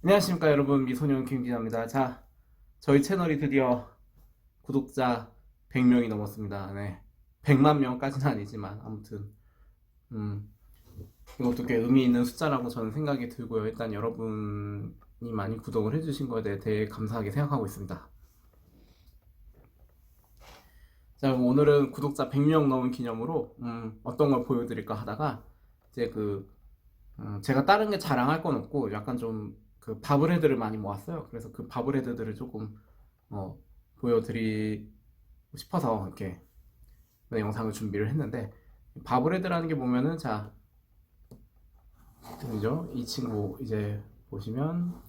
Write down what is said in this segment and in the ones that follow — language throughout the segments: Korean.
안녕하십니까 여러분, 미소년 김기자입니다. 자, 저희 채널이 드디어 구독자 100명이 넘었습니다. 네, 100만 명까지는 아니지만 아무튼 음, 이것도 꽤 의미 있는 숫자라고 저는 생각이 들고요. 일단 여러분이 많이 구독을 해주신 것에 대해 감사하게 생각하고 있습니다. 자, 그럼 오늘은 구독자 100명 넘은 기념으로 어떤 걸 보여드릴까 하다가 이제 제가 다른 게 자랑할 건 없고 약간 좀 그 바브레드를 많이 모았어요. 그래서 그 바브레드들을 조금 어, 보여드리고 싶어서 이렇게 영상을 준비를 했는데, 바브레드라는 게 보면은, 자, 보이죠? 이 친구 이제 보시면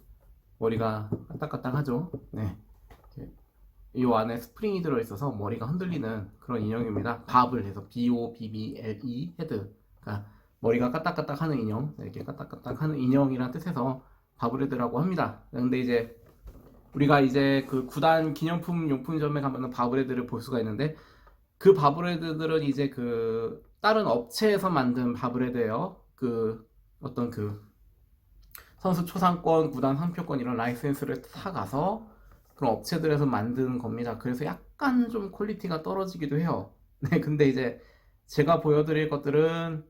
머리가 까딱까딱하죠. 네, 이 안에 스프링이 들어있어서 머리가 흔들리는 그런 인형입니다. 밥을 해서 BOBBLE 헤드, 그러니까 머리가 까딱까딱하는 인형, 네, 이렇게 까딱까딱하는 인형이란 뜻에서 바브레드라고 합니다. 근데 이제 우리가 이제 그 구단 기념품 용품점에 가면은 바브레드를 볼 수가 있는데, 그 바브레드들은 이제 그 다른 업체에서 만든 바브레드예요. 그 어떤 그 선수 초상권, 구단 상표권 이런 라이센스를 사가서 그런 업체들에서 만든 겁니다. 그래서 약간 좀 퀄리티가 떨어지기도 해요. 네, 근데 이제 제가 보여드릴 것들은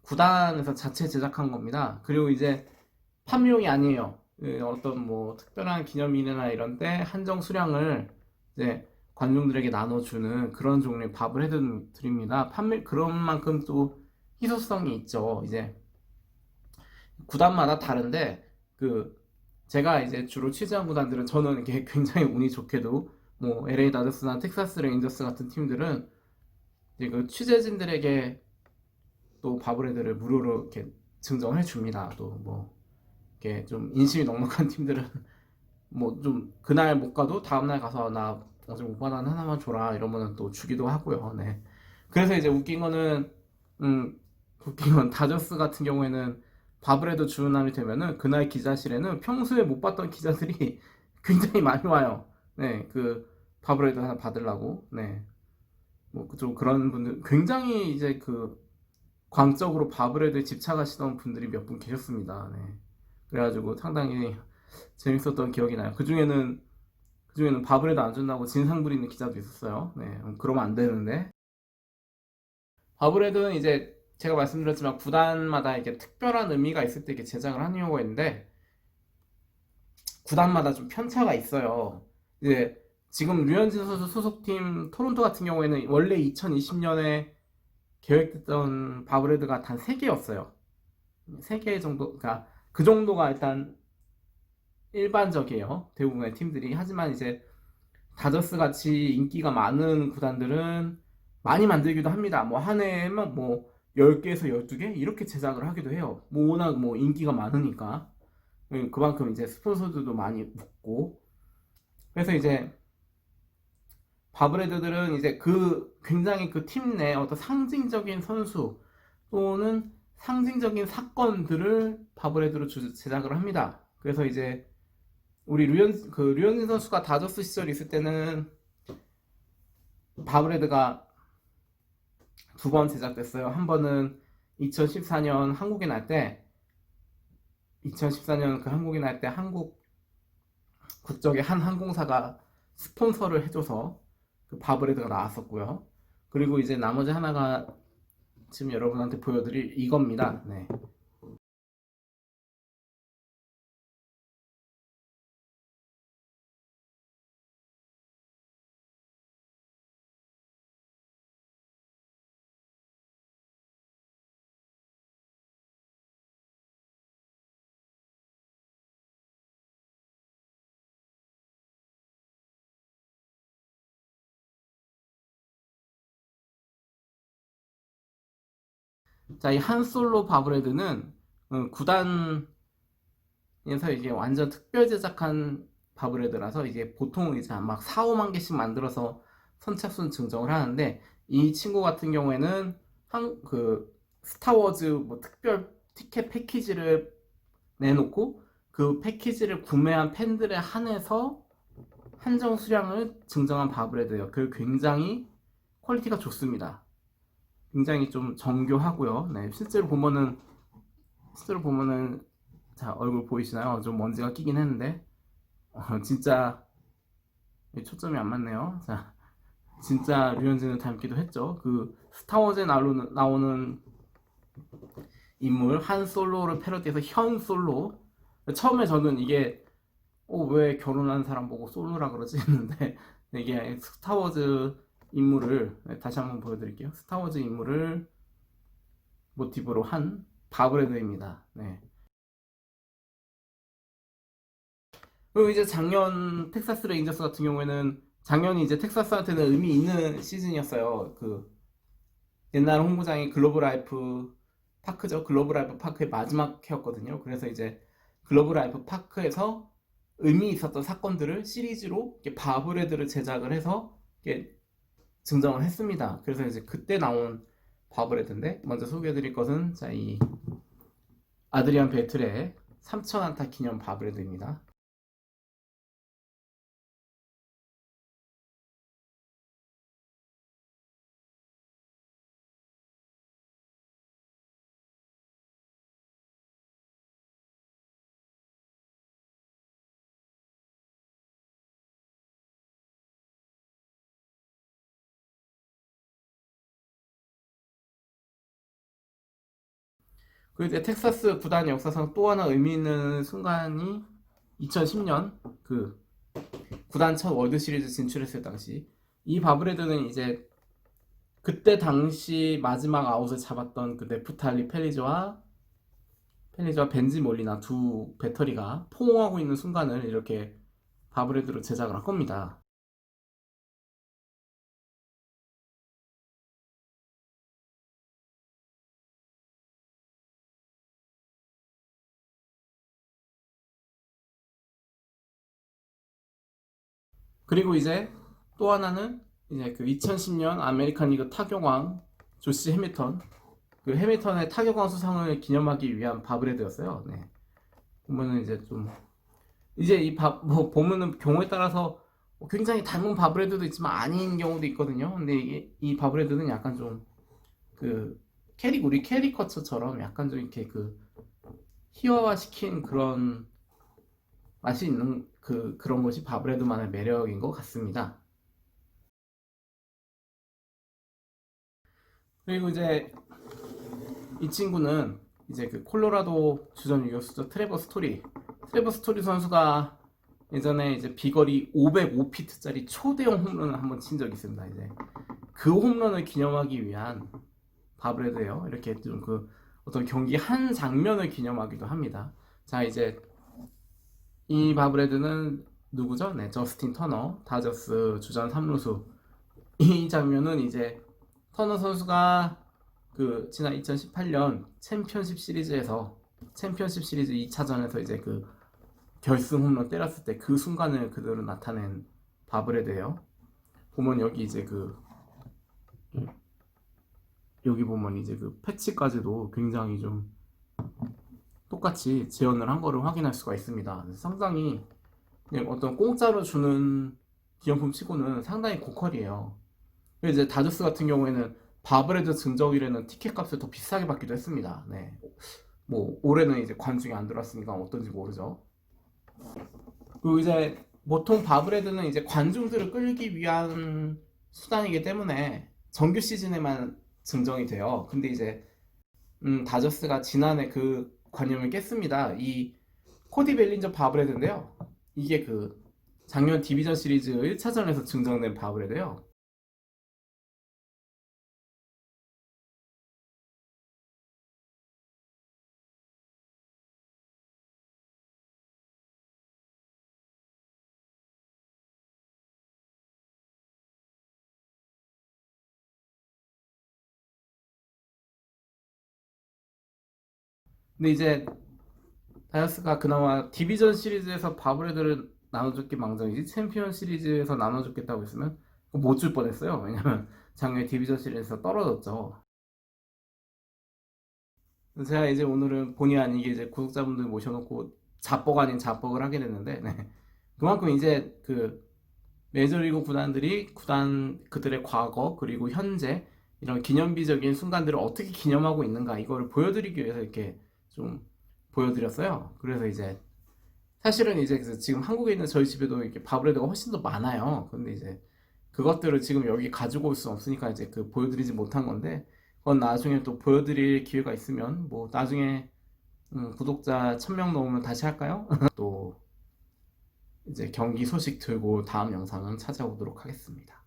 구단에서 자체 제작한 겁니다. 그리고 이제 판매용이 아니에요. 어떤 뭐 특별한 기념일이나 이런 때 한정 수량을 이제 관중들에게 나눠주는 그런 종류의 밥을 해드립니다. 판매 그런 만큼 또 희소성이 있죠. 이제 구단마다 다른데, 그 제가 이제 주로 취재한 구단들은, 저는 이렇게 굉장히 운이 좋게도 뭐 LA 다저스나 텍사스 레인저스 같은 팀들은 이제 그 취재진들에게 또 바브레드를 무료로 이렇게 증정해 줍니다. 또 뭐 이렇게 좀 인심이 넉넉한 팀들은 뭐 좀 그날 못 가도 다음날 가서 나 어제 못 받았는 하나만 줘라 이러면은 또 주기도 하고요. 네. 그래서 이제 음 웃긴 건 다저스 같은 경우에는 바브레드 주는 날이 되면은 그날 기자실에는 평소에 못 봤던 기자들이 굉장히 많이 와요. 네, 그 바브레드 하나 받으려고. 네, 뭐 좀 그런 분들 굉장히 이제 그 광적으로 바브레드에 집착하시던 분들이 몇 분 계셨습니다. 네. 그래가지고 상당히 재밌었던 기억이 나요. 그중에는 바브레드 안 준다고 진상 부리는 기자도 있었어요. 네, 그러면 안 되는데. 바브레드는 이제 제가 말씀드렸지만 구단마다 이렇게 특별한 의미가 있을 때 이렇게 제작을 하는 경우가 있는데, 구단마다 좀 편차가 있어요. 이제 지금 류현진 선수 소속팀 토론토 같은 경우에는 원래 2020년에 계획됐던 바브레드가 단 3개였어요. 3개 정도, 그러니까 그 정도가 일단 일반적이에요. 대부분의 팀들이. 하지만 이제 다저스 같이 인기가 많은 구단들은 많이 만들기도 합니다. 뭐 한 해에만 뭐 10개에서 12개 이렇게 제작을 하기도 해요. 뭐 워낙 뭐 인기가 많으니까. 그만큼 이제 스폰서들도 많이 붙고. 그래서 이제 바브레드들은 이제 그 굉장히 그 팀 내 어떤 상징적인 선수 또는 상징적인 사건들을 바브레드로 제작을 합니다. 그래서 이제 우리 류현진 선수가 다저스 시절 있을 때는 바브레드가 2번 제작됐어요. 한 번은 2014년 한국에 날 때, 2014년 그 한국에 날 때 한국 국적의 한 항공사가 스폰서를 해줘서 그 바브레드가 나왔었고요. 그리고 이제 나머지 하나가 지금 여러분한테 보여드릴 이겁니다. 네. 자, 이 한솔로 바브레드는 구단에서 이게 완전 특별 제작한 바브레드라서 이게 보통 이제 막 4, 5만 개씩 만들어서 선착순 증정을 하는데, 이 친구 같은 경우에는 그 스타워즈 뭐 특별 티켓 패키지를 내놓고 그 패키지를 구매한 팬들에 한해서 한정 수량을 증정한 바브레드예요. 그 굉장히 퀄리티가 좋습니다. 굉장히 좀 정교하고요. 네, 실제로 보면은 자, 얼굴 보이시나요? 좀 먼지가 끼긴 했는데 진짜 초점이 안 맞네요. 자, 진짜 류현진을 닮기도 했죠. 그 스타워즈에 나오는 인물 한 솔로를 패러디해서 현 솔로. 처음에 저는 이게 왜 결혼한 사람 보고 솔로라 그러지 했는데 이게 스타워즈 인물을 다시 한번 보여드릴게요. 스타워즈 인물을 모티브로 한 바브레드입니다. 네. 그리고 이제 작년 텍사스 레인저스 같은 경우에는 작년이 이제 텍사스한테는 의미 있는 시즌이었어요. 그 옛날 홈구장이 글로브 라이프 파크죠. 글로브 라이프 파크의 마지막 해였거든요. 그래서 이제 글로브 라이프 파크에서 의미 있었던 사건들을 시리즈로 바브레드를 제작을 해서 증정을 했습니다. 그래서 이제 그때 나온 바브레드인데 먼저 소개해드릴 것은 자, 이 아드리안 베틀의 3000안타 기념 바브레드입니다. 그리고 이제 텍사스 구단 역사상 또 하나 의미 있는 순간이 2010년 그 구단 첫 월드 시리즈 진출했을 당시 이 바브레드는 이제 그때 당시 마지막 아웃을 잡았던 그 네프탈리 펠리즈와 벤지 몰리나 두 배터리가 포옹하고 있는 순간을 이렇게 바브레드로 제작을 한 겁니다. 그리고 이제 또 하나는 이제 그 2010년 아메리칸 리그 타격왕 조시 해밀턴 그 해밀턴의 타격왕 수상을 기념하기 위한 바브레드였어요. 네. 보면은 이제 좀 이제 뭐 보면은 경우에 따라서 굉장히 닮은 바브레드도 있지만 아닌 경우도 있거든요. 근데 이게 이 바브레드는 약간 좀 그 우리 캐리커처처럼 약간 좀 이렇게 그 희화화 시킨 그런 맛이 있는 그런 것이 바브레드만의 매력인 것 같습니다. 그리고 이제 이 친구는 이제 그 콜로라도 주전 유격수죠. 트레버 스토리 선수가 예전에 이제 비거리 505피트짜리 초대형 홈런을 한번 친 적이 있습니다. 이제 그 홈런을 기념하기 위한 바브레드예요. 이렇게 좀 그 어떤 경기 한 장면을 기념하기도 합니다. 자, 이제 이 바브레드는 누구죠? 네, 저스틴 터너, 다저스 주전 3루수. 이 장면은 이제 터너 선수가 그 지난 2018년 챔피언십 시리즈 2차전에서 이제 그 결승 홈런 때렸을 때 그 순간을 그대로 나타낸 바브레드예요. 보면 여기 이제 여기 보면 이제 그 패치까지도 굉장히 좀 똑같이 재현을 한 거를 확인할 수가 있습니다. 상당히 그냥 어떤 공짜로 주는 기념품 치고는 상당히 고퀄이에요. 이제 다저스 같은 경우에는 바브레드 증정일에는 티켓 값을 더 비싸게 받기도 했습니다. 네. 뭐 올해는 이제 관중이 안 들어왔으니까 어떤지 모르죠. 그리고 이제 보통 바브레드는 이제 관중들을 끌기 위한 수단이기 때문에 정규 시즌에만 증정이 돼요. 근데 이제 다저스가 지난해 그 관념을 깼습니다. 이 코디 벨린저 바브레드인데요. 이게 그 작년 디비전 시리즈 1차전에서 증정된 바브레드예요. 근데 이제 다이어스가 그나마 디비전 시리즈에서 바브레드를 나눠줬기 망정이지 챔피언 시리즈에서 나눠줬겠다고 했으면 못 줄 뻔했어요. 왜냐면 작년에 디비전 시리즈에서 떨어졌죠. 제가 이제 오늘은 본의 아니게 이제 구독자분들 모셔놓고 자뻑 아닌 자뻑을 하게 됐는데 네. 그만큼 이제 그 메이저리그 구단들이 그들의 과거 그리고 현재 이런 기념비적인 순간들을 어떻게 기념하고 있는가 이걸 보여드리기 위해서 이렇게 좀 보여드렸어요. 그래서 이제 사실은 이제 그래서 지금 한국에 있는 저희 집에도 이렇게 바브레드가 훨씬 더 많아요. 근데 이제 그것들을 지금 여기 가지고 올 수 없으니까 이제 그 보여드리지 못한 건데, 그건 나중에 또 보여드릴 기회가 있으면 뭐 나중에 구독자 1000명 넘으면 다시 할까요? 또 이제 경기 소식 들고 다음 영상은 찾아오도록 하겠습니다.